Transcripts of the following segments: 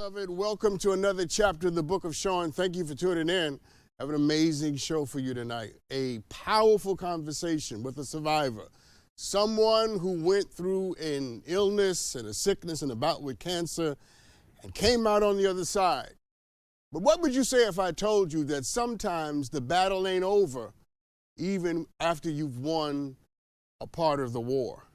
Beloved, welcome to another chapter of the book of Sean. Thank you for tuning in. I have an amazing show for you tonight. A powerful conversation with a survivor. Someone who went through an illness and a sickness and a bout with cancer and came out on the other side. But what would you say if I told you that sometimes the battle ain't over even after you've won a part of the war?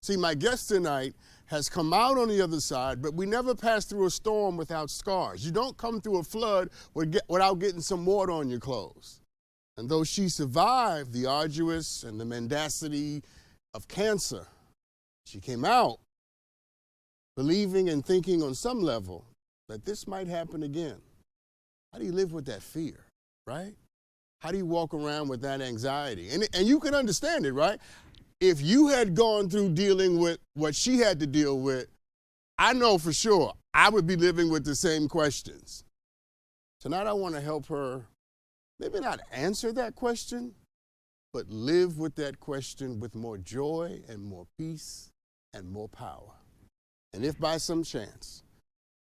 See, my guest tonight has come out on the other side, but we never pass through a storm without scars. You don't come through a flood without getting some water on your clothes. And though she survived the arduous and the mendacity of cancer, she came out believing and thinking on some level that this might happen again. How do you live with that fear, right? How do you walk around with that anxiety? And you can understand it, right? If you had gone through dealing with what she had to deal with, I know for sure I would be living with the same questions. Tonight I want to help her maybe not answer that question, but live with that question with more joy and more peace and more power. And if by some chance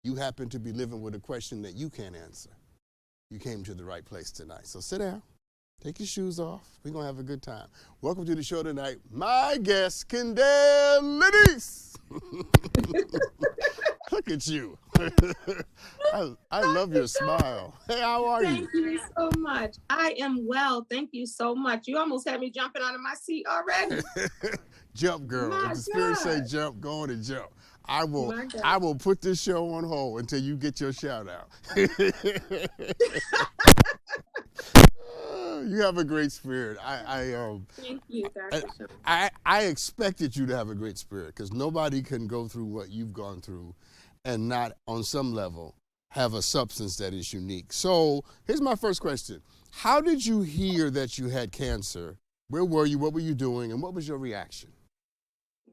you happen to be living with a question that you can't answer, you came to the right place tonight. So sit down. Take your shoes off. We're going to have a good time. Welcome to the show tonight. My guest, Kendall Lenise. Look at you. I love your smile. Hey, how are you? Thank you so much. I am well. Thank you so much. You almost had me jumping out of my seat already. Jump, girl. My If the spirit God. say jump, go on and jump. I My God. will put this show on hold until you get your shout out. You have a great spirit. Thank you, Dr. Sean. I expected you to have a great spirit because nobody can go through what you've gone through and not, on some level, have a substance that is unique. So here's my first question. How did you hear that you had cancer? Where were you? What were you doing? And what was your reaction?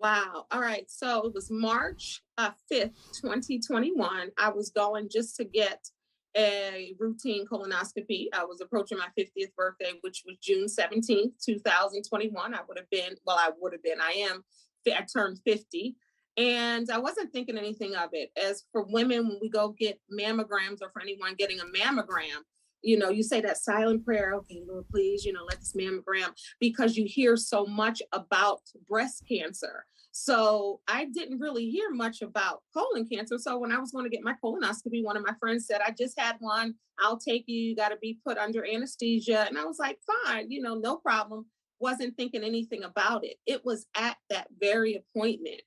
Wow. All right. So it was March 5th, 2021. I was going just to get a routine colonoscopy. I was approaching my 50th birthday, which was June 17th, 2021. I turned 50. And I wasn't thinking anything of it. As for women, when we go get mammograms, or for anyone getting a mammogram, you say that silent prayer, okay, Lord, please, let this mammogram, because you hear so much about breast cancer. So I didn't really hear much about colon cancer. So when I was going to get my colonoscopy, one of my friends said, I just had one. I'll take you. You got to be put under anesthesia. And I was like, fine, no problem. Wasn't thinking anything about it. It was at that very appointment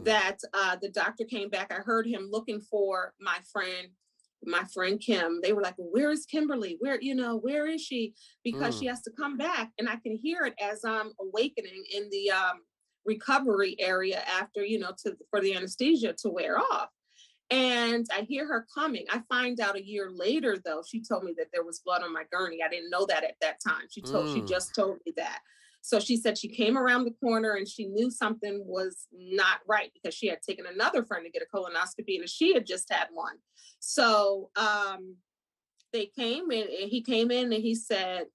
that the doctor came back. I heard him looking for my friend Kim. They were like, well, where is Kimberly? Where is she? Because she has to come back. And I can hear it as I'm awakening in the recovery area after, for the anesthesia to wear off. And I hear her coming. I find out a year later, though, she told me that there was blood on my gurney. I didn't know that at that time. She just told me that. So she said she came around the corner and she knew something was not right because she had taken another friend to get a colonoscopy and she had just had one. So they came in and he came in and he said,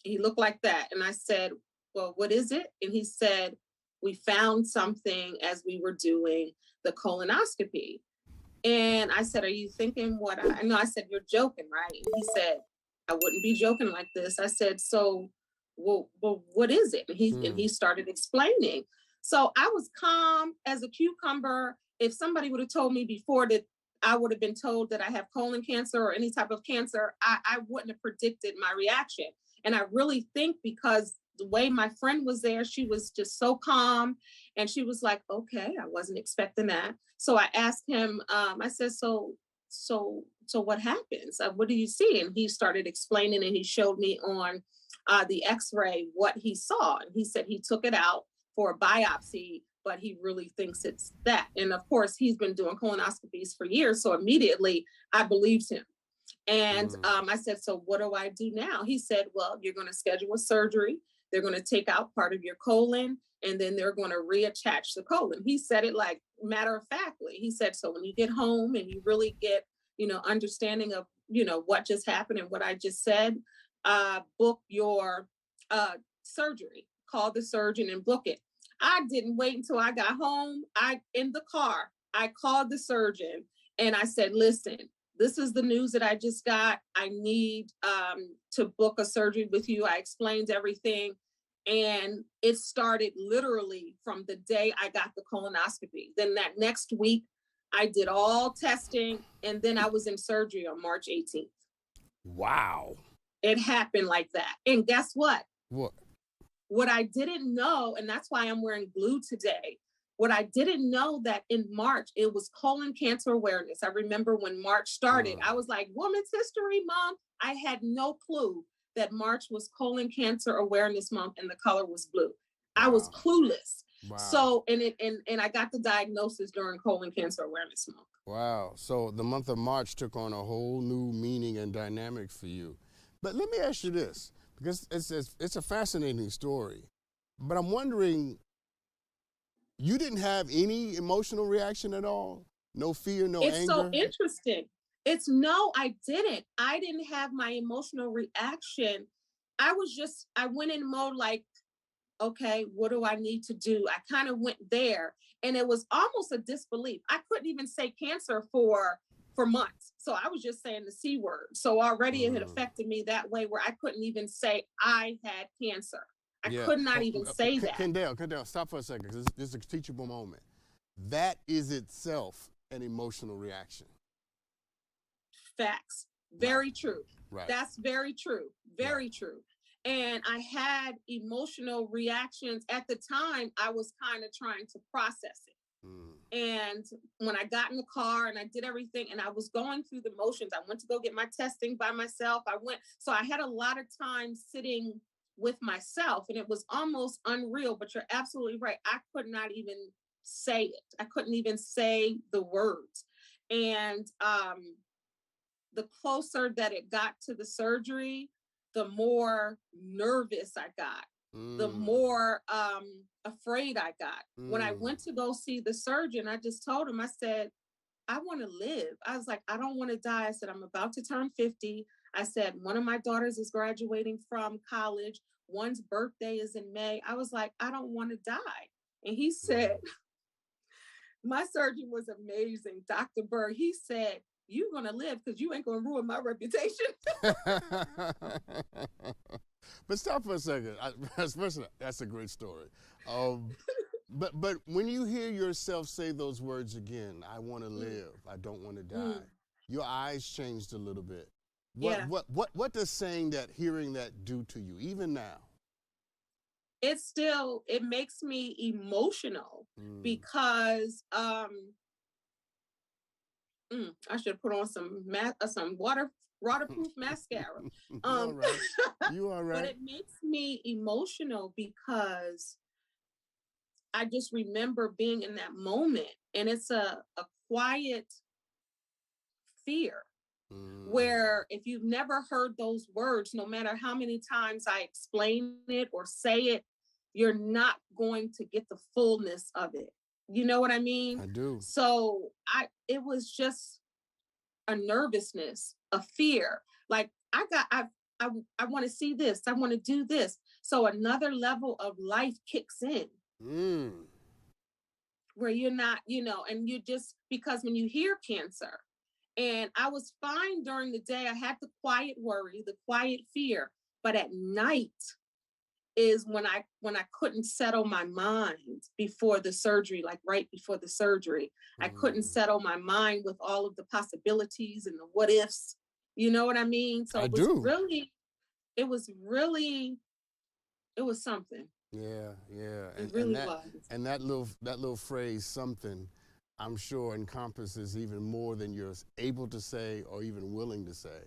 he looked like that. And I said, well, what is it? And he said, we found something as we were doing the colonoscopy. And I said, are you thinking what? I said, you're joking, right? And he said, I wouldn't be joking like this. I said, so, well, what is it? And he started explaining. So I was calm as a cucumber. If somebody would have told me before that I would have been told that I have colon cancer or any type of cancer, I wouldn't have predicted my reaction. And I really think because the way my friend was there, she was just so calm. And she was like, okay, I wasn't expecting that. So I asked him, I said, so what happens? What do you see? And he started explaining and he showed me on the x-ray what he saw. And he said he took it out for a biopsy, but he really thinks it's that. And of course, he's been doing colonoscopies for years. So immediately I believed him. And I said, so what do I do now? He said, well, you're going to schedule a surgery. They're going to take out part of your colon and then they're going to reattach the colon. He said it like matter of factly. He said, so when you get home and you really get, understanding of, what just happened and what I just said, book your surgery, call the surgeon and book it. I didn't wait until I got home. In the car, I called the surgeon and I said, listen, this is the news that I just got. I need to book a surgery with you. I explained everything. And it started literally from the day I got the colonoscopy. Then that next week, I did all testing, and then I was in surgery on March 18th. Wow. It happened like that. And guess what? What? What I didn't know, and that's why I'm wearing blue today, what I didn't know that in March, it was colon cancer awareness. I remember when March started, I was like, Women's History Month. I had no clue that March was colon cancer awareness month and the color was blue. Wow. I was clueless. Wow. So, and I got the diagnosis during colon cancer awareness month. Wow. So the month of March took on a whole new meaning and dynamic for you. But let me ask you this, because it's a fascinating story. But I'm wondering, you didn't have any emotional reaction at all? No fear, no anger? It's so interesting. I didn't. I didn't have my emotional reaction. I went in mode like, okay, what do I need to do? I kind of went there, and it was almost a disbelief. I couldn't even say cancer for months. So I was just saying the C word. So already it had affected me that way where I couldn't even say I had cancer. I could not even say that. Kendall, stop for a second, because this is a teachable moment. That is itself an emotional reaction. Facts. Very true. Right. That's very true. Very true. And I had emotional reactions. At the time, I was kind of trying to process it. And when I got in the car and I did everything and I was going through the motions, I went to go get my testing by myself. So I had a lot of time sitting with myself, and it was almost unreal, but you're absolutely right. I could not even say it. I couldn't even say the words. And the closer that it got to the surgery, the more nervous I got, the more afraid I got. When I went to go see the surgeon, I just told him, I said, I want to live. I was like, I don't want to die. I said, I'm about to turn 50. I said, one of my daughters is graduating from college. One's birthday is in May. I was like, I don't want to die. And he said, my surgeon was amazing, Dr. Berg. He said, you're going to live because you ain't going to ruin my reputation. But stop for a second. That's a great story. But when you hear yourself say those words again, I want to live, I don't want to die, your eyes changed a little bit. What does hearing that do to you, even now? It makes me emotional because I should put on some waterproof mascara. You all right. But it makes me emotional because I just remember being in that moment, and it's a quiet fear where if you've never heard those words, no matter how many times I explain it or say it, you're not going to get the fullness of it. You know what I mean? I do. So it was just a nervousness, a fear. Like I want to see this. I want to do this. So another level of life kicks in where you're not, and you just, because when you hear cancer, and I was fine during the day, I had the quiet worry, the quiet fear, but at night is when I couldn't settle my mind before the surgery, like right before the surgery. I couldn't settle my mind with all of the possibilities and the what ifs. You know what I mean? So it was something. Yeah. It really was. And that little phrase, something, I'm sure encompasses even more than you're able to say or even willing to say.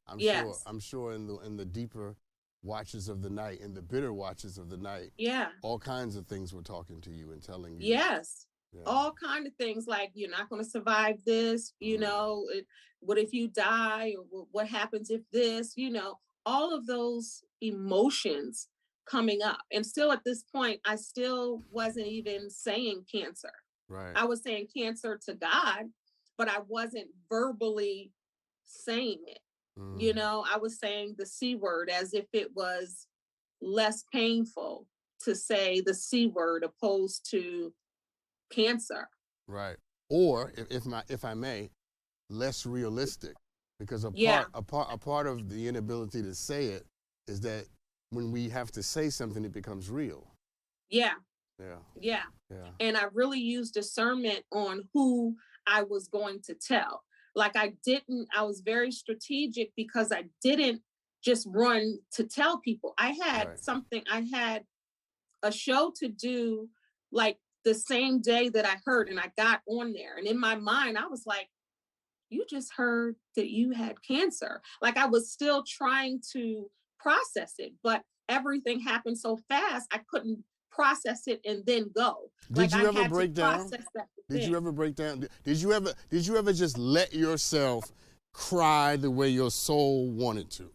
I'm sure in the deeper watches of the night, in the bitter watches of the night, all kinds of things were talking to you and telling you. Yes. All kind of things like, you're not going to survive this, what if you die, or what happens if this, all of those emotions coming up. And still at this point, I still wasn't even saying cancer. Right. I was saying cancer to God, but I wasn't verbally saying it. I was saying the C word as if it was less painful to say the C word opposed to cancer. Right. or if I may, less realistic, because a part of the inability to say it is that when we have to say something, it becomes real. Yeah. Yeah. Yeah. Yeah. And I really used discernment on who I was going to tell. Like I was very strategic because I didn't just run to tell people. I had a show to do like the same day that I heard, and I got on there. And in my mind, I was like, you just heard that you had cancer. Like I was still trying to process it, but everything happened so fast, I couldn't process it and then go. Did like you I ever had break to down? process that Did thing. you ever break down? Did you ever just let yourself cry the way your soul wanted to?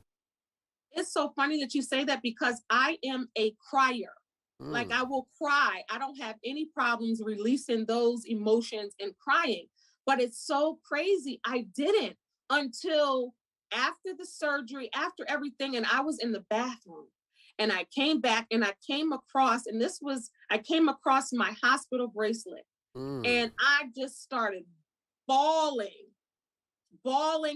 It's so funny that you say that because I am a crier. Like I will cry. I don't have any problems releasing those emotions and crying. But it's so crazy. I didn't until after the surgery, after everything. And I was in the bathroom and I came back and I came across my hospital bracelet. And I just started bawling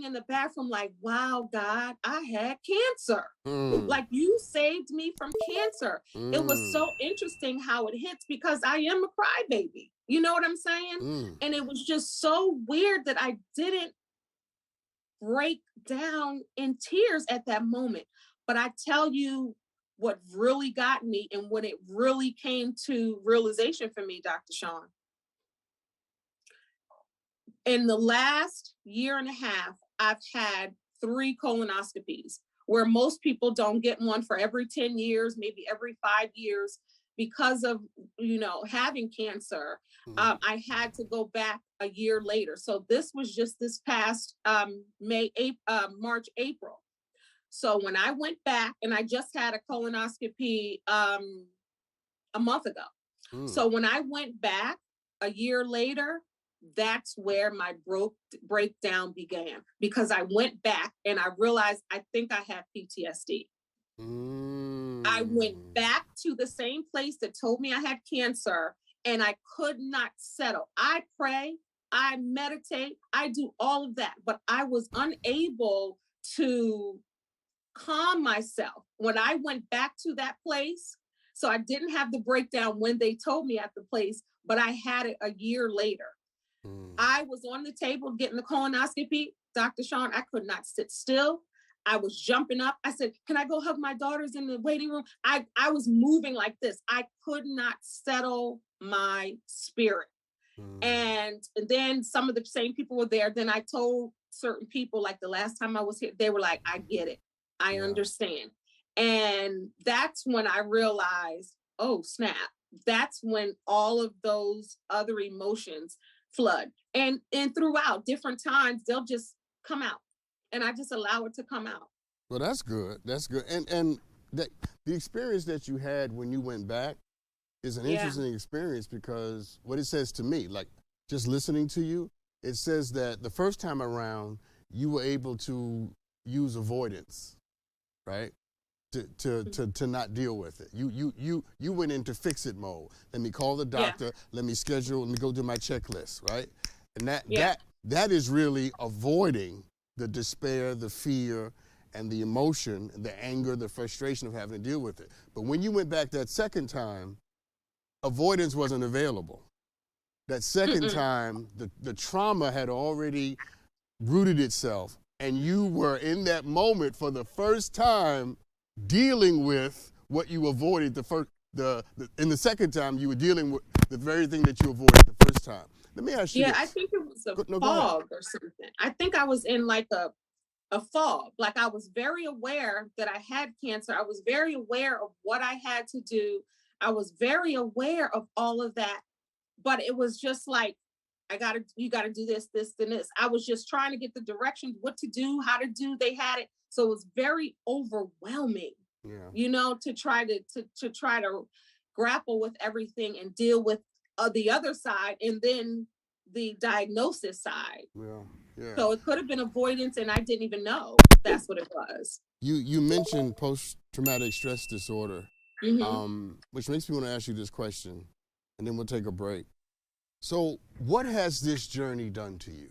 in the bathroom like, wow, God, I had cancer. Like you saved me from cancer. It was so interesting how it hits because I am a crybaby. You know what I'm saying? And it was just so weird that I didn't break down in tears at that moment. But I tell you what really got me and when it really came to realization for me, Dr. Sean. In the last year and a half, I've had 3 colonoscopies where most people don't get one for every 10 years, maybe every 5 years because of, having cancer. I had to go back a year later. So this was just this past March, April. So when I went back and I just had a colonoscopy a month ago. So when I went back a year later, that's where my breakdown began because I went back and I realized I think I have PTSD. I went back to the same place that told me I had cancer and I could not settle. I pray, I meditate, I do all of that, but I was unable to calm myself when I went back to that place. So I didn't have the breakdown when they told me at the place, but I had it a year later. I was on the table getting the colonoscopy. Dr. Sean, I could not sit still. I was jumping up. I said, can I go hug my daughters in the waiting room? I was moving like this. I could not settle my spirit. And then some of the same people were there. Then I told certain people, like the last time I was here, they were like, I get it. I understand. And that's when I realized, oh, snap. That's when all of those other emotions flood. And throughout different times, they'll just come out. And I just allow it to come out. Well, that's good. That's good. And the experience that you had when you went back is an interesting experience because what it says to me, like just listening to you, it says that the first time around, you were able to use avoidance, right? To not deal with it. You went into fix it mode. Let me call the doctor, let me go do my checklist, right? And that is really avoiding the despair, the fear, and the emotion, the anger, the frustration of having to deal with it. But when you went back that second time, avoidance wasn't available. That second time, the trauma had already rooted itself, and you were in that moment for the first time dealing with what you avoided in the second time. You were dealing with the very thing that you avoided the first time. Let me ask you this. I think it was a fog or something. I think I was in like a fog. Like I was very aware that I had cancer. I was very aware of what I had to do. I was very aware of all of that. But it was just like, you gotta do this, and this. I was just trying to get the directions, what to do, how to do. They had it. So it was very overwhelming, to try to grapple with everything and deal with the other side and then the diagnosis side. So it could have been avoidance and I didn't even know that's what it was. You mentioned post-traumatic stress disorder, which makes me want to ask you this question, and then we'll take a break. So, what has this journey done to you?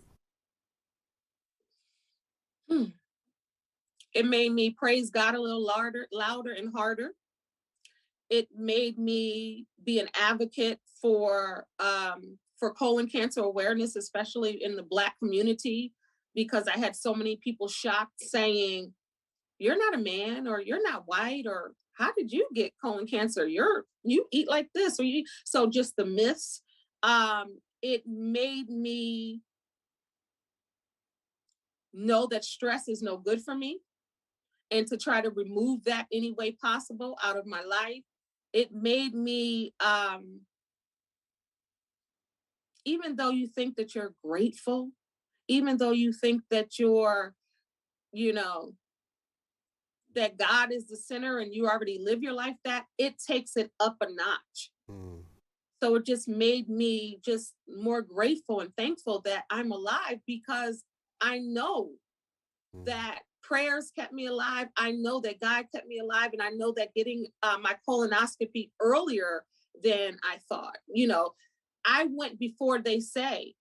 It made me praise God a little louder and harder. It made me be an advocate for colon cancer awareness, especially in the Black community, because I had so many people shocked saying, "You're not a man, or you're not white, or how did you get colon cancer? You eat like this, or you." So just the myths. It made me know that stress is no good for me, and to try to remove that any way possible out of my life. It made me, even though you think that you're grateful, even though you think that you know, that God is the center and you already live your life, that it takes it up a notch. Mm. So it just made me just more grateful and thankful that I'm alive, because I know that prayers kept me alive. I know that God kept me alive. And I know that getting my colonoscopy earlier than I thought, I went before they said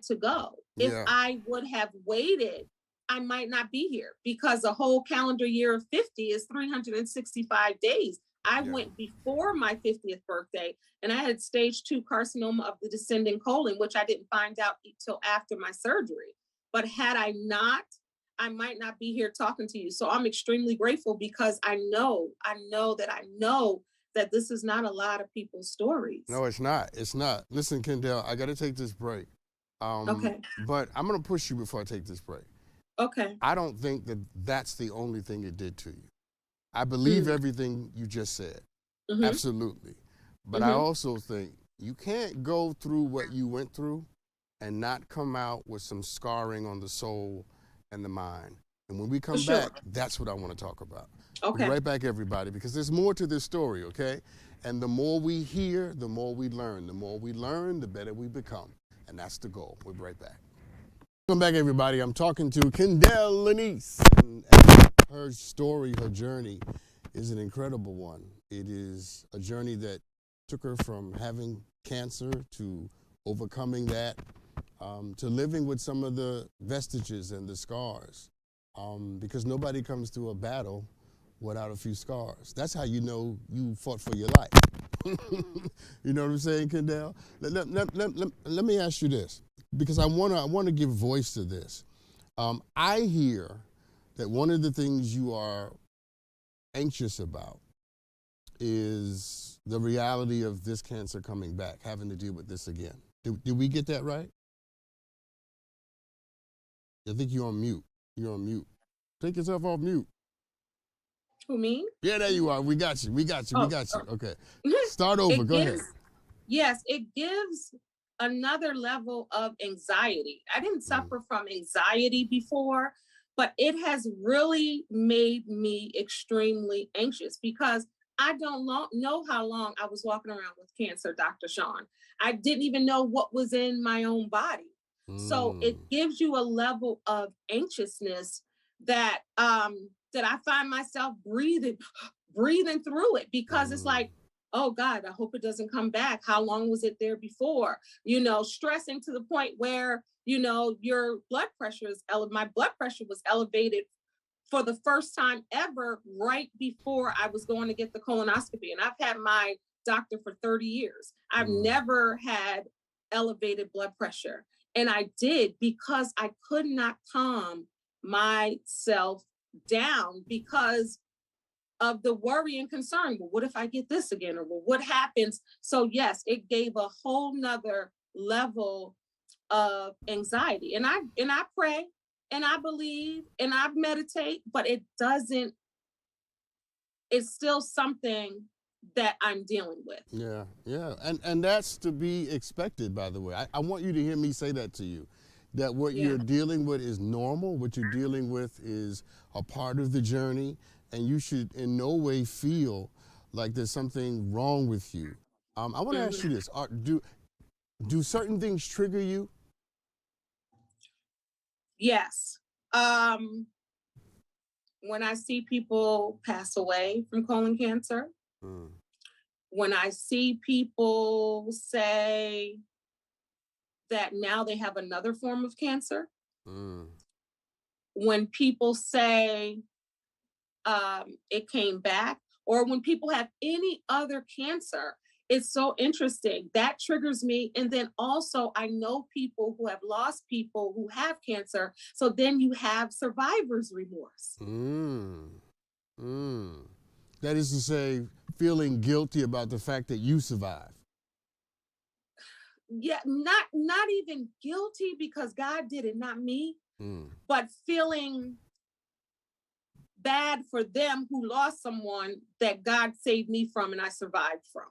to go. If Yeah. I would have waited, I might not be here, because a whole calendar year of 50 is 365 days. I Yeah. went before my 50th birthday, and I had stage 2 carcinoma of the descending colon, which I didn't find out until after my surgery. But had I not, I might not be here talking to you. So I'm extremely grateful, because I know that this is not a lot of people's stories. No, it's not. It's not. Listen, Kendall, I got to take this break. Okay. But I'm going to push you before I take this break. Okay. I don't think that that's the only thing it did to you. I believe everything you just said. Mm-hmm. Absolutely. But I also think you can't go through what you went through and not come out with some scarring on the soul and the mind. And when we come back, that's what I want to talk about. Okay. We'll be right back, everybody, because there's more to this story, okay? And the more we hear, the more we learn. The more we learn, the better we become. And that's the goal. We'll be right back. Welcome back, everybody. I'm talking to Kendall Lanice. And her story, her journey is an incredible one. It is a journey that took her from having cancer to overcoming that, to living with some of the vestiges and the scars, because nobody comes to a battle without a few scars. That's how you know you fought for your life. You know what I'm saying, Kendall? Let me ask you this, because I want to give voice to this. I hear that one of the things you are anxious about is the reality of this cancer coming back, having to deal with this again. Did we get that right? I think you're on mute. You're on mute. Take yourself off mute. Who, me? Yeah, there you are. We got you. We got you. Oh, we got you. Okay. Start over. Go ahead. Yes, it gives another level of anxiety. I didn't suffer from anxiety before, but it has really made me extremely anxious, because I don't know how long I was walking around with cancer, Dr. Sean. I didn't even know what was in my own body. So it gives you a level of anxiousness that that I find myself breathing through it, because it's like, oh God, I hope it doesn't come back. How long was it there before? Stressing to the point where, your blood pressure is elevated. My blood pressure was elevated for the first time ever right before I was going to get the colonoscopy. And I've had my doctor for 30 years. I've never had elevated blood pressure. And I did, because I could not calm myself down because of the worry and concern. Well, what if I get this again? Or well, what happens? So yes, it gave a whole nother level of anxiety. And I pray and I believe and I meditate, but it's still something that I'm dealing with. Yeah. And that's to be expected, by the way. I want you to hear me say that to you, that what you're dealing with is normal. What you're dealing with is a part of the journey, and you should in no way feel like there's something wrong with you. I want to ask you this. Do certain things trigger you? Yes. When I see people pass away from colon cancer, when I see people say, that now they have another form of cancer. Mm. When people say it came back, or when people have any other cancer, it's so interesting. That triggers me. And then also, I know people who have lost people who have cancer. So then you have survivor's remorse. Mm. Mm. That is to say, feeling guilty about the fact that you survived. Yeah, not even guilty because God did it, not me, but feeling bad for them who lost someone that God saved me from and I survived from.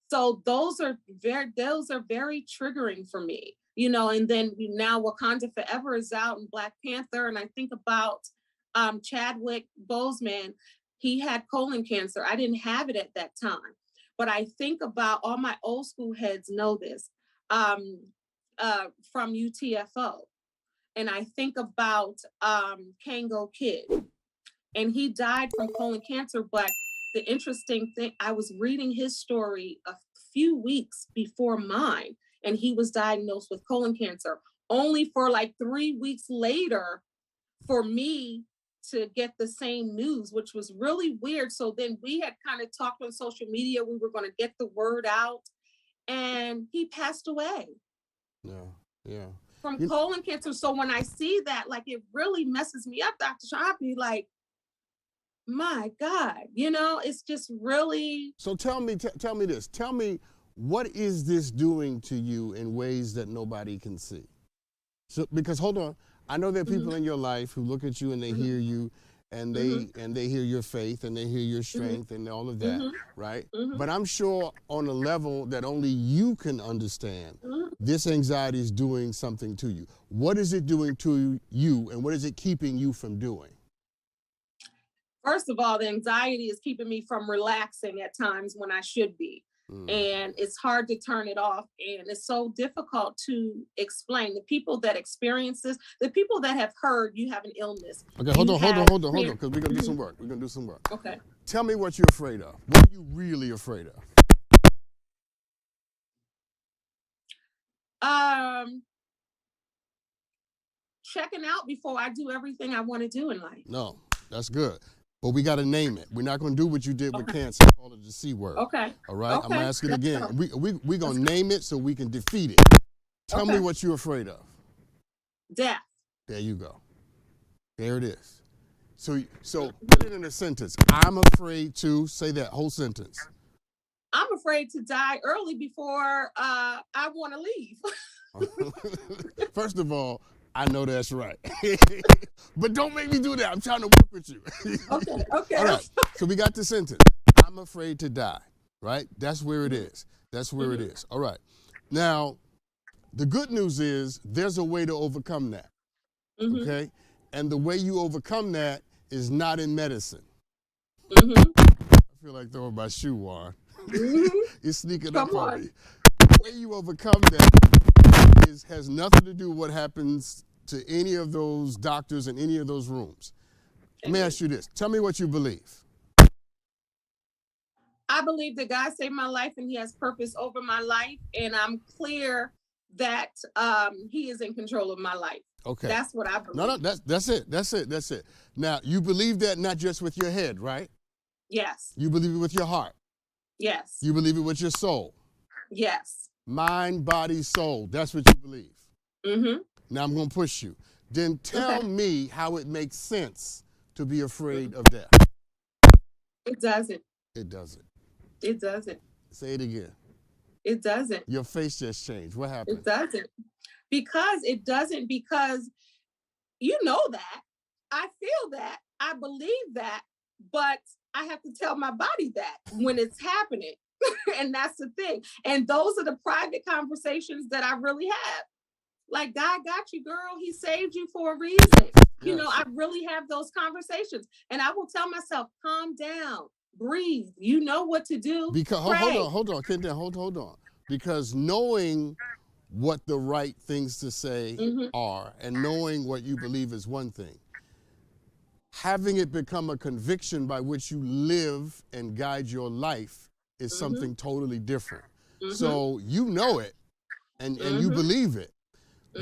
So those are very triggering for me, you know. And then now Wakanda Forever is out and Black Panther, and I think about Chadwick Boseman. He had colon cancer. I didn't have it at that time, but I think about, all my old school heads know this, from UTFO. And I think about Kango Kid, and he died from colon cancer. But the interesting thing, I was reading his story a few weeks before mine, and he was diagnosed with colon cancer, only for like 3 weeks later for me to get the same news, which was really weird. So then we had kind of talked on social media. We were going to get the word out, and he passed away. Yeah. From colon cancer. So when I see that, like, it really messes me up, Dr. Sean. I'd be like, my God, you know, it's just really. So tell me this. Tell me, what is this doing to you in ways that nobody can see? So, because hold on, I know there are people in your life who look at you and they hear you, and they hear your faith and they hear your strength and all of that, right? But I'm sure on a level that only you can understand, this anxiety is doing something to you. What is it doing to you, and what is it keeping you from doing? First of all, the anxiety is keeping me from relaxing at times when I should be. And it's hard to turn it off. And it's so difficult to explain. The people that experience this, the people that have heard you have an illness. Okay, hold on, because we're going to do some work. We're going to do some work. Okay. Tell me what you're afraid of. What are you really afraid of? Checking out before I do everything I want to do in life. No, that's good. But we got to name it. We're not going to do what you did with cancer. Call it the C word. Okay. All right? Okay. I'm going to ask it again. We're going to name it so we can defeat it. Tell me what you're afraid of. Death. There you go. There it is. So put it in a sentence. I'm afraid to, say that whole sentence. I'm afraid to die early before I want to leave. First of all, I know that's right. But don't make me do that. I'm trying to work with you. Okay. All right. So we got the sentence. I'm afraid to die, right? That's where it is. That's where it is. All right. Now, the good news is there's a way to overcome that, okay? And the way you overcome that is not in medicine. I feel like throwing my shoe, Juan. You're sneaking up on me. The way you overcome that has nothing to do with what happens to any of those doctors in any of those rooms. Let me ask you this. Tell me what you believe. I believe that God saved my life and he has purpose over my life. And I'm clear that he is in control of my life. Okay. That's what I believe. No, that's it. Now, you believe that not just with your head, right? Yes. You believe it with your heart. Yes. You believe it with your soul. Yes. Mind, body, soul. That's what you believe. Now I'm going to push you. Then tell me how it makes sense to be afraid of death. It doesn't. It doesn't. It doesn't. Say it again. It doesn't. Your face just changed. What happened? It doesn't. Because you know that. I feel that. I believe that. But I have to tell my body that when it's happening. And that's the thing. And those are the private conversations that I really have. Like, God got you, girl. He saved you for a reason. Yes. You know, I really have those conversations. And I will tell myself, calm down, breathe. You know what to do. Because hold on, Kendra, hold on. Because knowing what the right things to say are and knowing what you believe is one thing. Having it become a conviction by which you live and guide your life is something totally different. So you know it, and you believe it.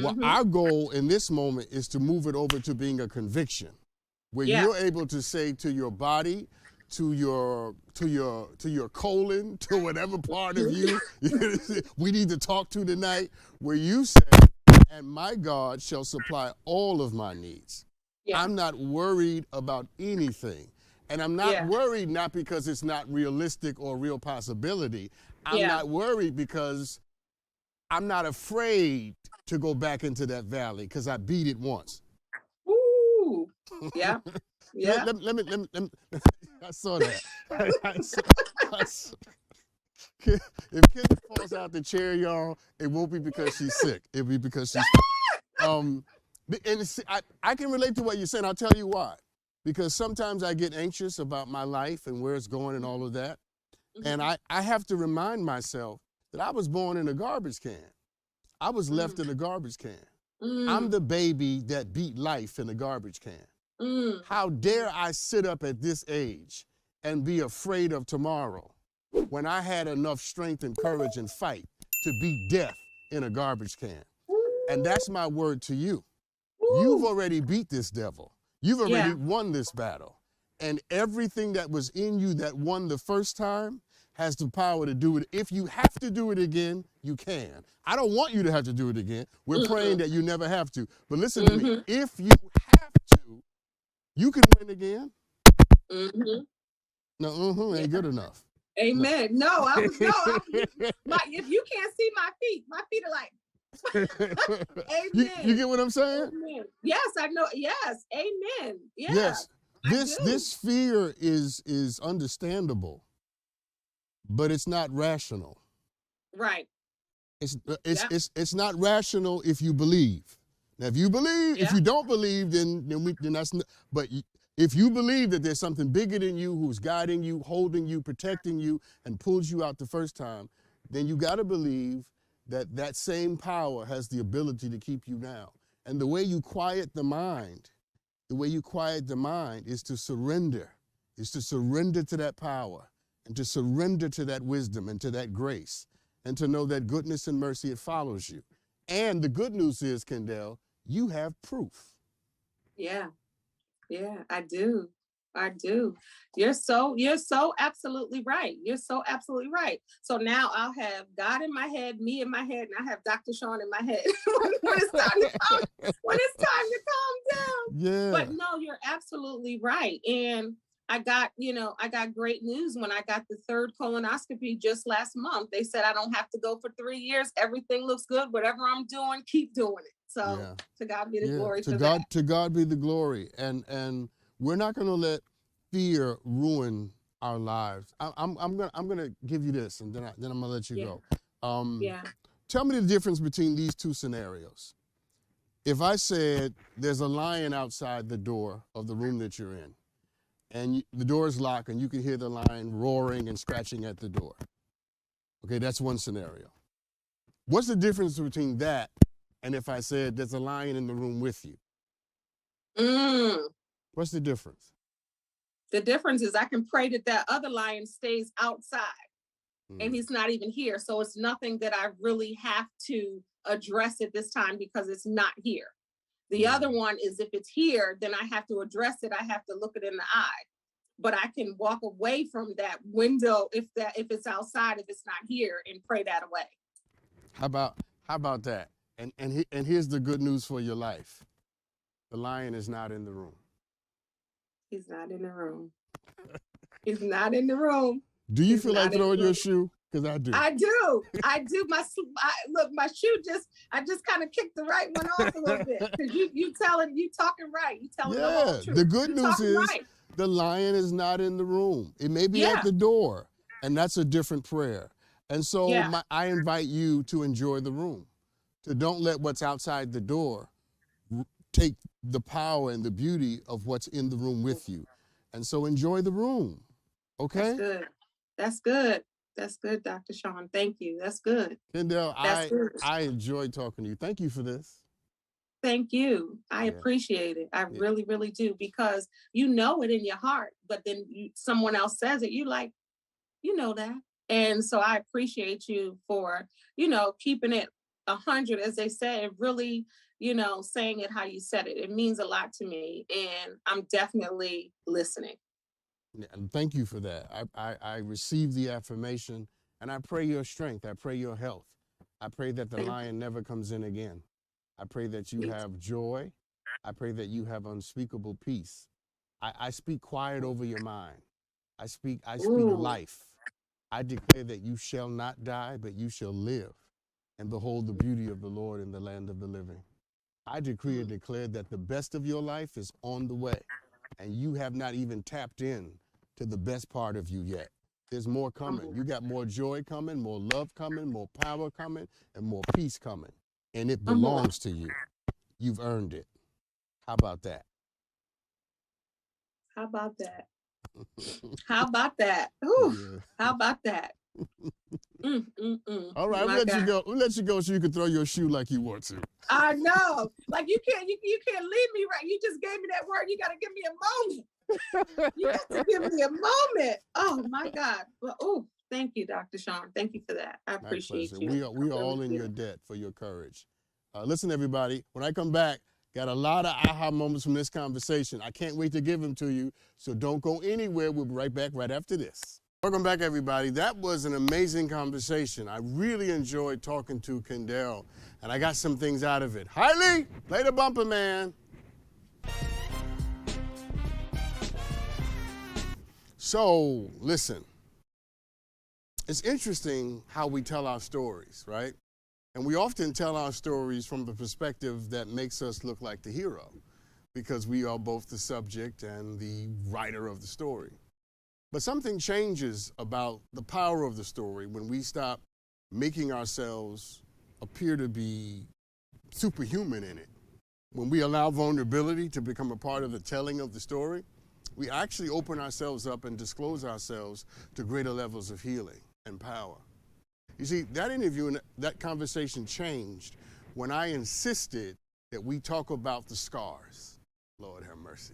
Well, our goal in this moment is to move it over to being a conviction, where you're able to say to your body, to your colon, to whatever part of you we need to talk to tonight, where you say, and my God shall supply all of my needs. Yeah. I'm not worried about anything. And I'm not worried not because it's not realistic or a real possibility. I'm not worried because I'm not afraid to go back into that valley because I beat it once. Ooh. Yeah. Yeah. Let me I saw that. If Kenny falls out the chair, y'all, it won't be because she's sick. It'll be because she's and I can relate to what you're saying. I'll tell you why. Because sometimes I get anxious about my life and where it's going and all of that. And I have to remind myself that I was born in a garbage can. I was left in a garbage can. I'm the baby that beat life in a garbage can. How dare I sit up at this age and be afraid of tomorrow when I had enough strength and courage and fight to beat death in a garbage can? And that's my word to you. You've already beat this devil. You've already won this battle. And everything that was in you that won the first time has the power to do it. If you have to do it again, you can. I don't want you to have to do it again. We're praying that you never have to. But listen to me. If you have to, you can win again. No, ain't good enough. Amen. No, if you can't see my feet are like, amen. You get what I'm saying? Amen. Yes, I know. Yes. Amen. Yeah, yes. This fear is understandable, but it's not rational. Right. It's not rational if you believe. Now, if you believe, if you don't believe, then that's not, but if you believe that there's something bigger than you who's guiding you, holding you, protecting you, and pulls you out the first time, then you got to believe that same power has the ability to keep you now. And the way you quiet the mind is to surrender to that power and to surrender to that wisdom and to that grace and to know that goodness and mercy, it follows you. And the good news is, Kendall, you have proof. Yeah, I do. You're so absolutely right. You're so absolutely right. So now I'll have God in my head, me in my head, and I have Dr. Sean in my head when it's time to calm down. Yeah. But no, you're absolutely right. And I got great news when I got the third colonoscopy just last month. They said I don't have to go for 3 years. Everything looks good. Whatever I'm doing, keep doing it. So to God be the glory. To God be the glory. And we're not going to let fear ruin our lives. I'm gonna give you this, and then I'm gonna let you go. Tell me the difference between these two scenarios. If I said there's a lion outside the door of the room that you're in, and the door is locked, and you can hear the lion roaring and scratching at the door. Okay, that's one scenario. What's the difference between that and if I said there's a lion in the room with you? What's the difference? The difference is I can pray that other lion stays outside and he's not even here. So it's nothing that I really have to address at this time because it's not here. The other one is if it's here, then I have to address it. I have to look it in the eye. But I can walk away from that window if it's outside, if it's not here, and pray that away. How about that? And here's the good news for your life. The lion is not in the room. He's not in the room. He's not in the room. Do you feel like throwing your shoe? Because I do. I do. My shoe I just kind of kicked the right one off a little bit. Because you talking right. You telling the whole truth. The good news is the lion is not in the room. It may be at the door, and that's a different prayer. And so I invite you to enjoy the room. To don't let what's outside the door take the power and the beauty of what's in the room with you. And so enjoy the room. Okay? That's good. That's good, Dr. Sean. Thank you. That's good. Kendall, I enjoyed talking to you. Thank you for this. Thank you. I appreciate it. I really, really do, because you know it in your heart, but then someone else says it. You like, you know that. And so I appreciate you for, keeping it 100, as they say, and really, saying it how you said it. It means a lot to me, and I'm definitely listening. And thank you for that. I receive the affirmation, and I pray your strength. I pray your health. I pray that the Thank lion never comes in again. I pray that you you. have joy. I pray that you have unspeakable peace. I speak quiet over your mind. I speak Ooh. life. I declare that you shall not die, but you shall live and behold the beauty of the Lord in the land of the living. I decree and declare that the best of your life is on the way, and you have not even tapped in to the best part of you yet. There's more coming. You got more joy coming, more love coming, more power coming, and more peace coming. And it Mhm. belongs to you. You've earned it. How about that? How about that? How about that? Ooh, Yeah. how about that? All right, My we'll let you God. go. We'll let you go so you can throw your shoe like you want to. I know. Like you can't leave me right. You just gave me that word. You gotta give me a moment. You got to give me a moment. Oh my God. Well, oh, thank you, Dr. Sean. Thank you for that. I My appreciate pleasure. you. We are I really all in your do. debt for your courage. Listen, everybody, when I come back, got a lot of aha moments from this conversation. I can't wait to give them to you, so don't go anywhere. We'll be right back right after this. Welcome back, everybody. That was an amazing conversation. I really enjoyed talking to Kendall, and I got some things out of it. Hailey, play the bumper, man. So, listen, it's interesting how we tell our stories, right? And we often tell our stories from the perspective that makes us look like the hero, because we are both the subject and the writer of the story. But something changes about the power of the story when we stop making ourselves appear to be superhuman in it. When we allow vulnerability to become a part of the telling of the story, we actually open ourselves up and disclose ourselves to greater levels of healing and power. You see, that interview and that conversation changed when I insisted that we talk about the scars. Lord have mercy.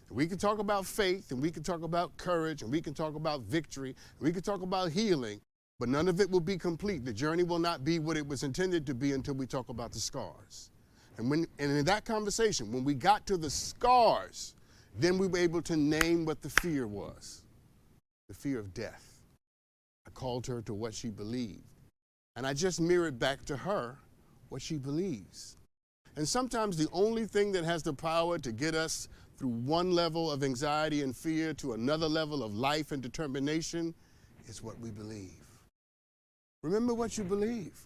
We can talk about faith, and we can talk about courage, and we can talk about victory, and we can talk about healing, but none of it will be complete. The journey will not be what it was intended to be until we talk about the scars. And in that conversation, when we got to the scars, then we were able to name what the fear was. The fear of death. I called her to what she believed. And I just mirrored back to her what she believes. And sometimes the only thing that has the power to get us through one level of anxiety and fear to another level of life and determination is what we believe. Remember what you believe.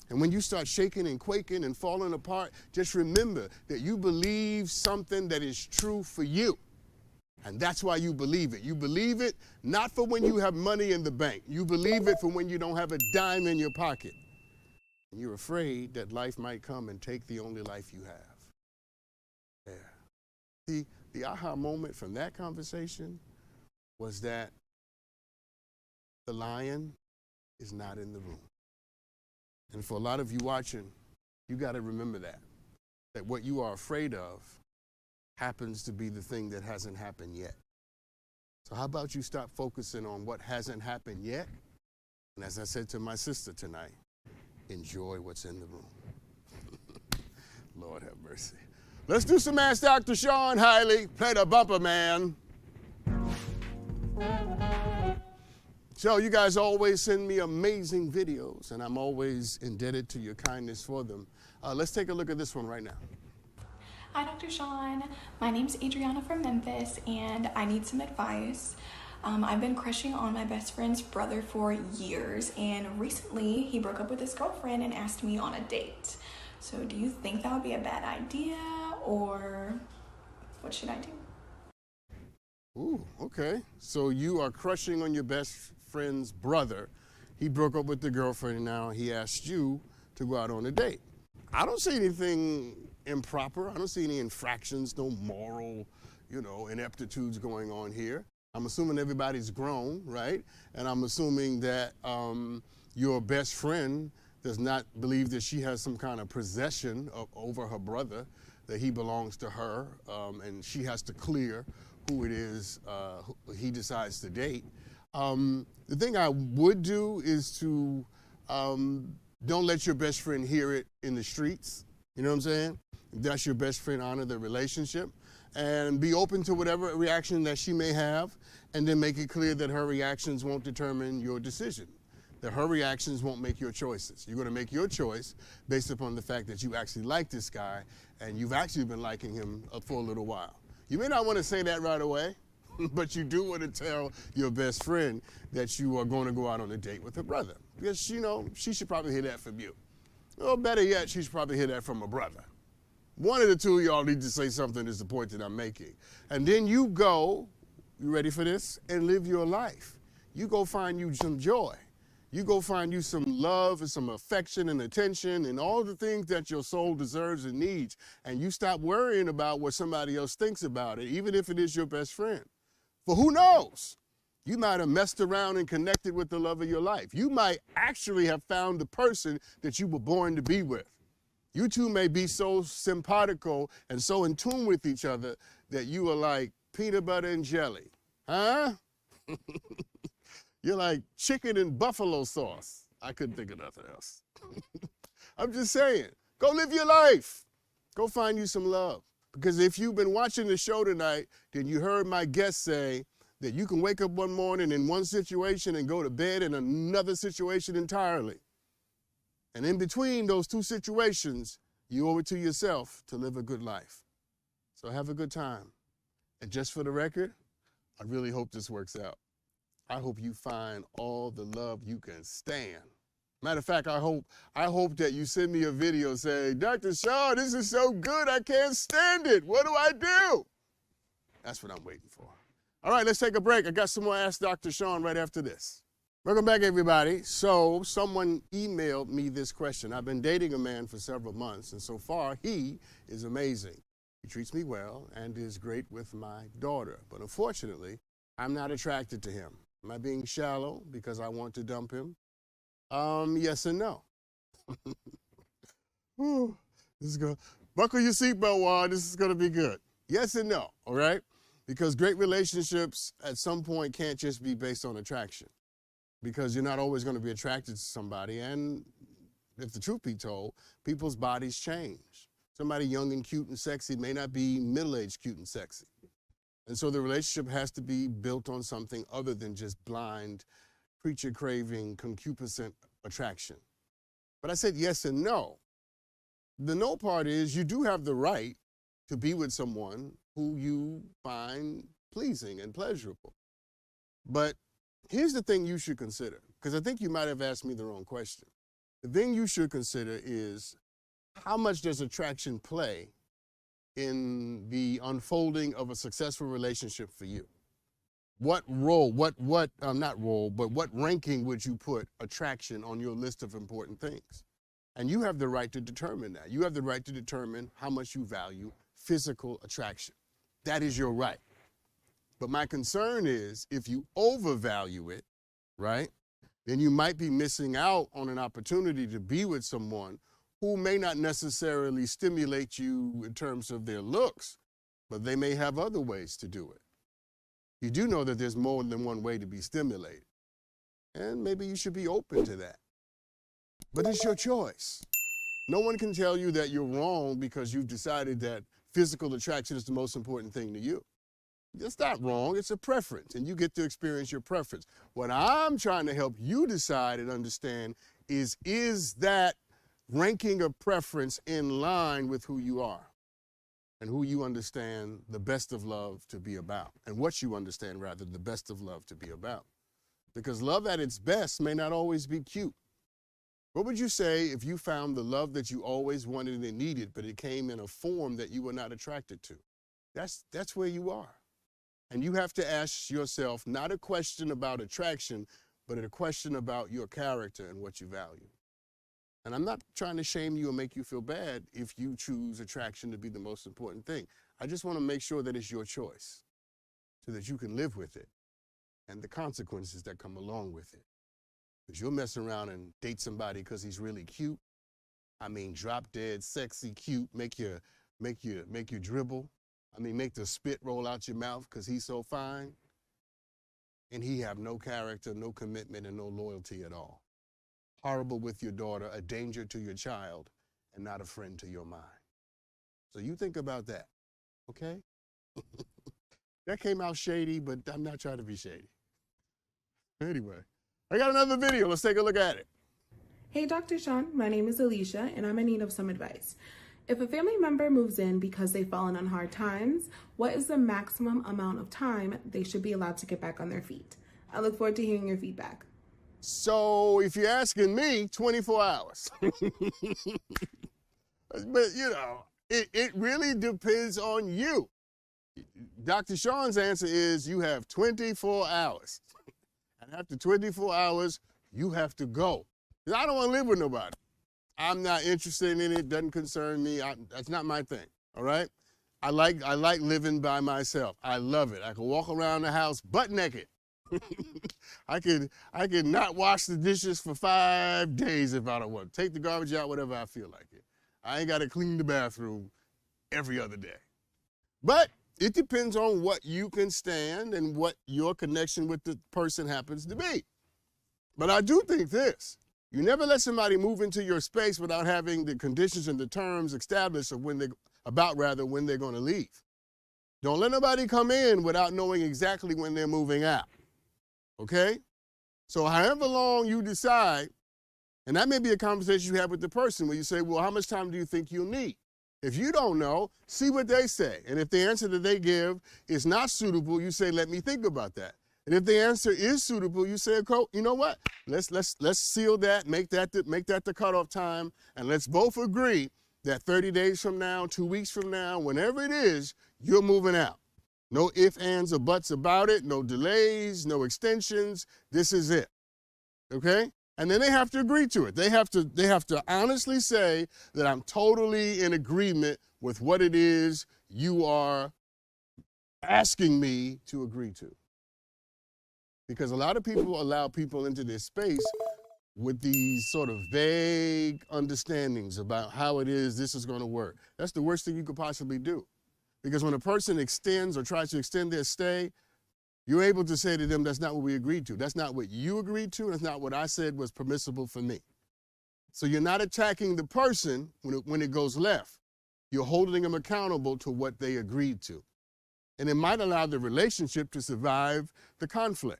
And when you start shaking and quaking and falling apart, just remember that you believe something that is true for you. And that's why you believe it. You believe it not for when you have money in the bank. You believe it for when you don't have a dime in your pocket. And you're afraid that life might come and take the only life you have. Yeah. The aha moment from that conversation was that the lion is not in the room. And for a lot of you watching, you got to remember that what you are afraid of happens to be the thing that hasn't happened yet. So how about you stop focusing on what hasn't happened yet? And as I said to my sister tonight, enjoy what's in the room. Lord have mercy. Let's do some Ask Dr. Sean Hailey. Play the bumper, man. So you guys always send me amazing videos, and I'm always indebted to your kindness for them. Let's take a look at this one right now. Hi, Dr. Sean. My name's Adriana from Memphis, and I need some advice. I've been crushing on my best friend's brother for years, and recently he broke up with his girlfriend and asked me on a date. So do you think that would be a bad idea, or what should I do? Ooh, okay. So you are crushing on your best friend's brother. He broke up with the girlfriend, and now he asked you to go out on a date. I don't see anything improper. I don't see any infractions, no moral, ineptitudes going on here. I'm assuming everybody's grown, right? And I'm assuming that your best friend does not believe that she has some kind of possession over her brother, that he belongs to her, and she has to clear who it is he decides to date. The thing I would do is to don't let your best friend hear it in the streets. You know what I'm saying? If that's your best friend, honor the relationship and be open to whatever reaction that she may have, and then make it clear that her reactions won't determine your decision, that her reactions won't make your choices. You're going to make your choice based upon the fact that you actually like this guy and you've actually been liking him for a little while. You may not want to say that right away, but you do want to tell your best friend that you are going to go out on a date with her brother, because, you know, she should probably hear that from you. Or better yet, she should probably hear that from a brother. One of the two of y'all need to say something is the point that I'm making. And then you go, you ready for this? And live your life. You go find you some joy. You go find you some love and some affection and attention and all the things that your soul deserves and needs. And you stop worrying about what somebody else thinks about it, even if it is your best friend. For who knows? You might have messed around and connected with the love of your life. You might actually have found the person that you were born to be with. You two may be so simpatico and so in tune with each other that you are like peanut butter and jelly. Huh? You're like chicken and buffalo sauce. I couldn't think of nothing else. I'm just saying, go live your life. Go find you some love. Because if you've been watching the show tonight, then you heard my guest say that you can wake up one morning in one situation and go to bed in another situation entirely. And in between those two situations, you owe it to yourself to live a good life. So have a good time. And just for the record, I really hope this works out. I hope you find all the love you can stand. Matter of fact, I hope that you send me a video saying, Dr. Sean, this is so good, I can't stand it. What do I do? That's what I'm waiting for. All right, let's take a break. I got some more Ask Dr. Sean right after this. Welcome back, everybody. So someone emailed me this question. I've been dating a man for several months, and so far he is amazing. He treats me well and is great with my daughter. But unfortunately, I'm not attracted to him. Am I being shallow because I want to dump him? Yes and no. Whew, this is good. Buckle your seatbelt, Juan. This is going to be good. Yes and no, all right? Because great relationships at some point can't just be based on attraction. Because you're not always going to be attracted to somebody. And if the truth be told, people's bodies change. Somebody young and cute and sexy may not be middle-aged cute and sexy. And so the relationship has to be built on something other than just blind, creature-craving, concupiscent attraction. But I said yes and no. The no part is you do have the right to be with someone who you find pleasing and pleasurable. But here's the thing you should consider, because I think you might have asked me the wrong question. The thing you should consider is how much does attraction play in the unfolding of a successful relationship for you? What role, not role, but what ranking would you put attraction on your list of important things? And you have the right to determine that. You have the right to determine how much you value physical attraction. That is your right. But my concern is if you overvalue it, right, then you might be missing out on an opportunity to be with someone who may not necessarily stimulate you in terms of their looks, but they may have other ways to do it. You do know that there's more than one way to be stimulated. And maybe you should be open to that. But it's your choice. No one can tell you that you're wrong because you've decided that physical attraction is the most important thing to you. It's not wrong, it's a preference, and you get to experience your preference. What I'm trying to help you decide and understand is that ranking of preference in line with who you are and who you understand the best of love to be about, and what you understand, rather, the best of love to be about. Because love at its best may not always be cute. What would you say if you found the love that you always wanted and needed, but it came in a form that you were not attracted to? That's where you are. And you have to ask yourself not a question about attraction, but a question about your character and what you value. And I'm not trying to shame you or make you feel bad if you choose attraction to be the most important thing. I just want to make sure that it's your choice so that you can live with it and the consequences that come along with it. Because you'll mess around and date somebody because he's really cute. I mean, drop dead, sexy, cute, make you dribble. I mean, make the spit roll out your mouth because he's so fine. and he have no character, no commitment, and no loyalty at all. Horrible with your daughter, a danger to your child, and not a friend to your mind. So you think about that, okay? That came out shady, but I'm not trying to be shady. Anyway, I got another video. Let's take a look at it. Hey, Dr. Sean, my name is Alicia, and I'm in need of some advice. If a family member moves in because they've fallen on hard times, what is the maximum amount of time they should be allowed to get back on their feet? I look forward to hearing your feedback. So if you're asking me, 24 hours. But, you know, it really depends on you. Dr. Sean's answer is you have 24 hours. And after 24 hours, you have to go. Because I don't want to live with nobody. I'm not interested in it. Doesn't concern me. That's not my thing. All right? I like living by myself. I love it. I can walk around the house butt naked. I could not wash the dishes for 5 days if I don't want to. Take the garbage out, whatever I feel like it. I ain't got to clean the bathroom every other day. But it depends on what you can stand and what your connection with the person happens to be. But I do think this. You never let somebody move into your space without having the conditions and the terms established of when they're going to leave. Don't let nobody come in without knowing exactly when they're moving out. Okay? So however long you decide, and that may be a conversation you have with the person where you say, well, how much time do you think you'll need? If you don't know, see what they say. And if the answer that they give is not suitable, you say, let me think about that. And if the answer is suitable, you say, you know what? Let's seal that, make that the cutoff time, and let's both agree that 30 days from now, 2 weeks from now, whenever it is, you're moving out. No ifs, ands, or buts about it, no delays, no extensions. This is it. Okay? And then they have to agree to it. They have to honestly say that I'm totally in agreement with what it is you are asking me to agree to. Because a lot of people allow people into their space with these sort of vague understandings about how it is this is going to work. That's the worst thing you could possibly do. Because when a person extends or tries to extend their stay, you're able to say to them, that's not what we agreed to. That's not what you agreed to. That's not what I said was permissible for me. So you're not attacking the person when it goes left. You're holding them accountable to what they agreed to. And it might allow the relationship to survive the conflict.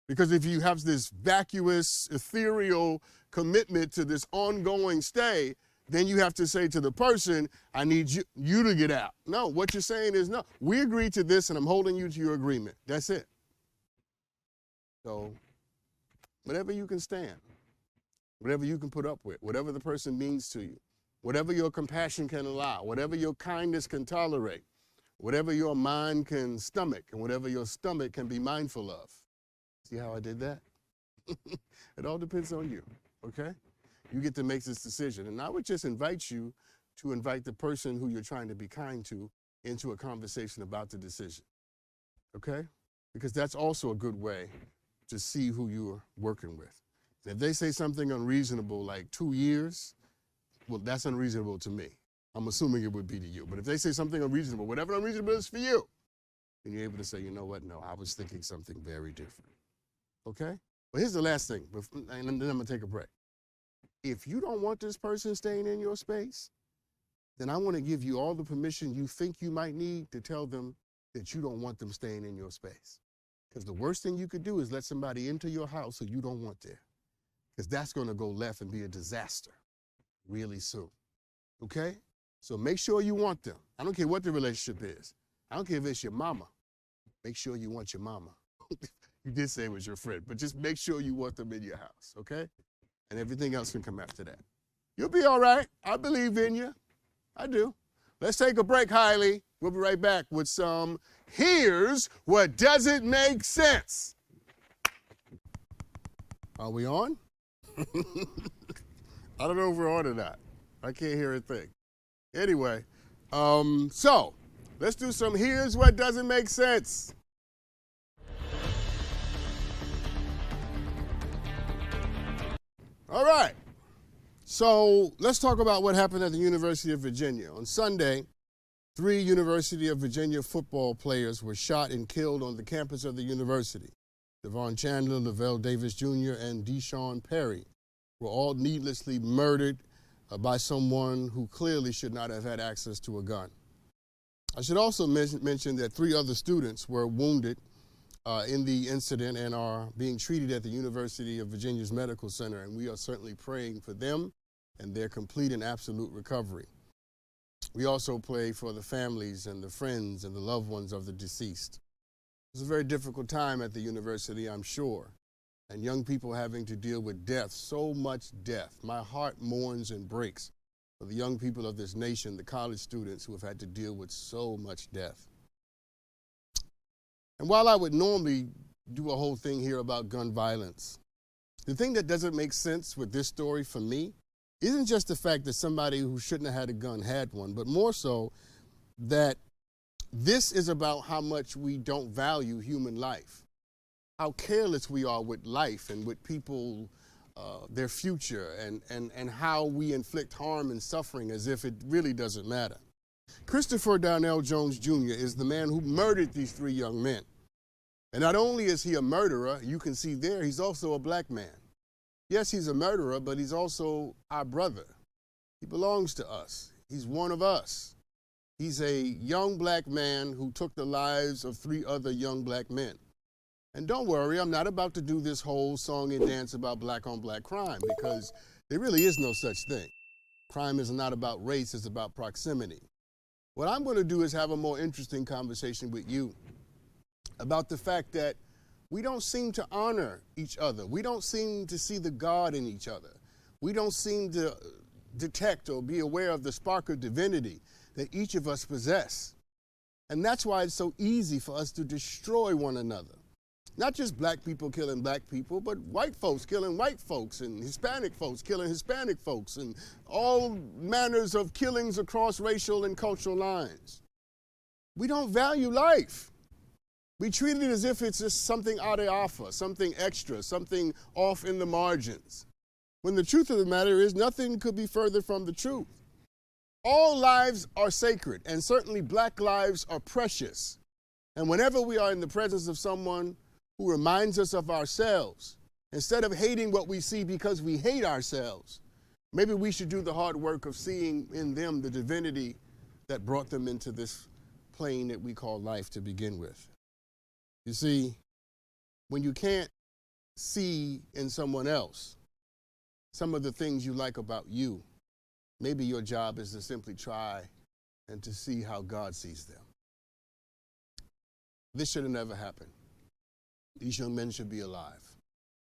Because if you have this vacuous, ethereal commitment to this ongoing stay, then you have to say to the person, I need you to get out. No, what you're saying is, no, we agreed to this and I'm holding you to your agreement. That's it. So whatever you can stand, whatever you can put up with, whatever the person means to you, whatever your compassion can allow, whatever your kindness can tolerate, whatever your mind can stomach, and whatever your stomach can be mindful of. See how I did that? It all depends on you, okay? You get to make this decision. And I would just invite you to invite the person who you're trying to be kind to into a conversation about the decision, okay? Because that's also a good way to see who you're working with. And if they say something unreasonable like 2 years, well, that's unreasonable to me. I'm assuming it would be to you. But if they say something unreasonable, whatever unreasonable is for you, then you're able to say, you know what, no, I was thinking something very different. Okay? Well, here's the last thing, and then I'm going to take a break. If you don't want this person staying in your space, then I want to give you all the permission you think you might need to tell them that you don't want them staying in your space. Because the worst thing you could do is let somebody into your house who you don't want there. Because that's going to go left and be a disaster really soon. Okay? So make sure you want them. I don't care what the relationship is. I don't care if it's your mama. Make sure you want your mama. You did say it was your friend, but just make sure you want them in your house, okay? And everything else can come after that. You'll be all right. I believe in you. I do. Let's take a break, Hailey. We'll be right back with some Here's What Doesn't Make Sense. Are we on? I don't know if we're on or not. I can't hear a thing. Anyway, so let's do some Here's What Doesn't Make Sense. All right, so let's talk about what happened at the University of Virginia. On Sunday, 3 University of Virginia football players were shot and killed on the campus of the university. Devon Chandler, Lavelle Davis Jr., and Deshaun Perry were all needlessly murdered by someone who clearly should not have had access to a gun. I should also mention that 3 other students were wounded in the incident and are being treated at the University of Virginia's Medical Center, and we are certainly praying for them and their complete and absolute recovery. We also pray for the families and the friends and the loved ones of the deceased. It's a very difficult time at the university, I'm sure, and young people having to deal with death, so much death. My heart mourns and breaks for the young people of this nation, the college students who have had to deal with so much death. And while I would normally do a whole thing here about gun violence, the thing that doesn't make sense with this story for me isn't just the fact that somebody who shouldn't have had a gun had one, but more so that this is about how much we don't value human life, how careless we are with life and with people, their future, and how we inflict harm and suffering as if it really doesn't matter. Christopher Darnell Jones Jr. is the man who murdered these 3 young men. And not only is he a murderer, you can see there, he's also a black man. Yes, he's a murderer, but he's also our brother. He belongs to us. He's one of us. He's a young black man who took the lives of 3 other young black men. And don't worry, I'm not about to do this whole song and dance about black on black crime, because there really is no such thing. Crime is not about race, it's about proximity. What I'm going to do is have a more interesting conversation with you about the fact that we don't seem to honor each other. We don't seem to see the God in each other. We don't seem to detect or be aware of the spark of divinity that each of us possess. And that's why it's so easy for us to destroy one another. Not just black people killing black people, but white folks killing white folks, and Hispanic folks killing Hispanic folks, and all manners of killings across racial and cultural lines. We don't value life. We treat it as if it's just something out of offer, something extra, something off in the margins. When the truth of the matter is, nothing could be further from the truth. All lives are sacred, and certainly black lives are precious. And whenever we are in the presence of someone who reminds us of ourselves, instead of hating what we see because we hate ourselves, maybe we should do the hard work of seeing in them the divinity that brought them into this plane that we call life to begin with. You see, when you can't see in someone else some of the things you like about you, maybe your job is to simply try and to see how God sees them. This should have never happened. These young men should be alive.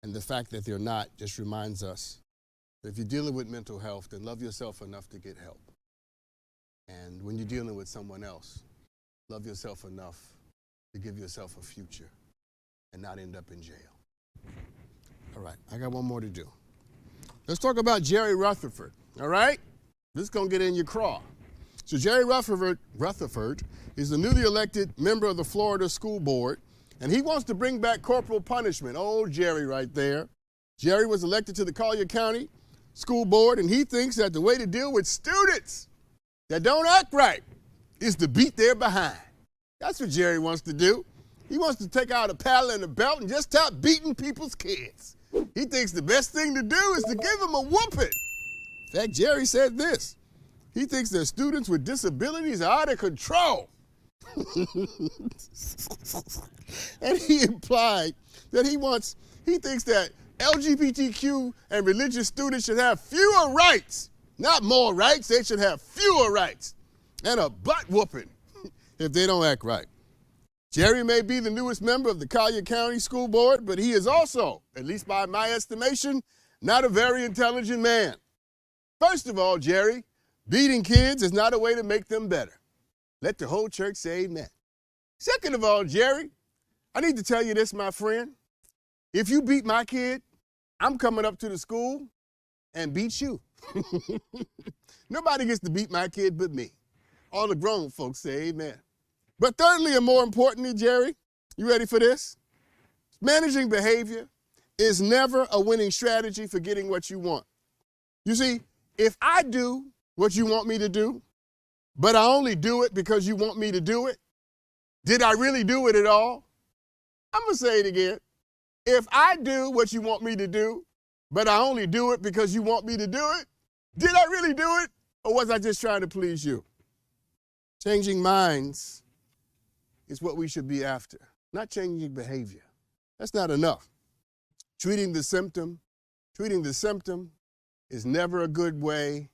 And the fact that they're not just reminds us that if you're dealing with mental health, then love yourself enough to get help. And when you're dealing with someone else, love yourself enough to give yourself a future and not end up in jail. All right, I got one more to do. Let's talk about Jerry Rutherford, all right? This is going to get in your craw. So Jerry Rutherford is the newly elected member of the Florida School Board, and he wants to bring back corporal punishment. Oh, Jerry right there. Jerry was elected to the Collier County School Board, and he thinks that the way to deal with students that don't act right is to beat their behind. That's what Jerry wants to do. He wants to take out a paddle and a belt and just stop beating people's kids. He thinks the best thing to do is to give them a whooping. In fact, Jerry said this. He thinks that students with disabilities are out of control. And he implied that he thinks that LGBTQ and religious students should have fewer rights. Not more rights, they should have fewer rights. And a butt whooping if they don't act right. Jerry may be the newest member of the Collier County School Board, but he is also, at least by my estimation, not a very intelligent man. First of all, Jerry, beating kids is not a way to make them better. Let the whole church say amen. Second of all, Jerry, I need to tell you this, my friend. If you beat my kid, I'm coming up to the school and beat you. Nobody gets to beat my kid but me. All the grown folks say amen. But thirdly, and more importantly, Jerry, you ready for this? Managing behavior is never a winning strategy for getting what you want. You see, if I do what you want me to do, but I only do it because you want me to do it, did I really do it at all? I'm going to say it again. If I do what you want me to do, but I only do it because you want me to do it, did I really do it? Or was I just trying to please you? Changing minds is what we should be after, not changing behavior. That's not enough. Treating the symptom is never a good way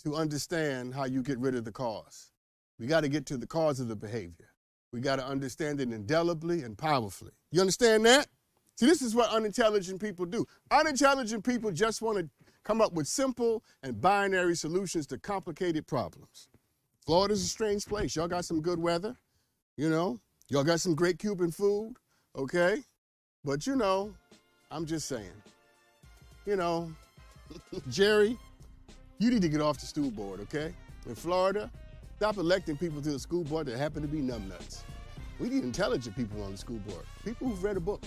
to understand how you get rid of the cause. We got to get to the cause of the behavior. We got to understand it indelibly and powerfully. You understand that? See, this is what unintelligent people do. Unintelligent people just want to come up with simple and binary solutions to complicated problems. Florida's a strange place. Y'all got some good weather, Y'all got some great Cuban food, okay? But, I'm just saying, Jerry, you need to get off the school board, okay? In Florida, stop electing people to the school board that happen to be numbnuts. We need intelligent people on the school board, people who've read a book,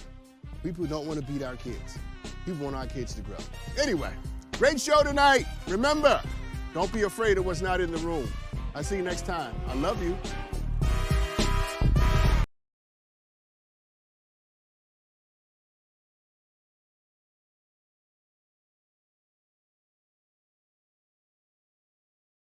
people who don't want to beat our kids, people want our kids to grow. Anyway, great show tonight. Remember, don't be afraid of what's not in the room. I'll see you next time. I love you.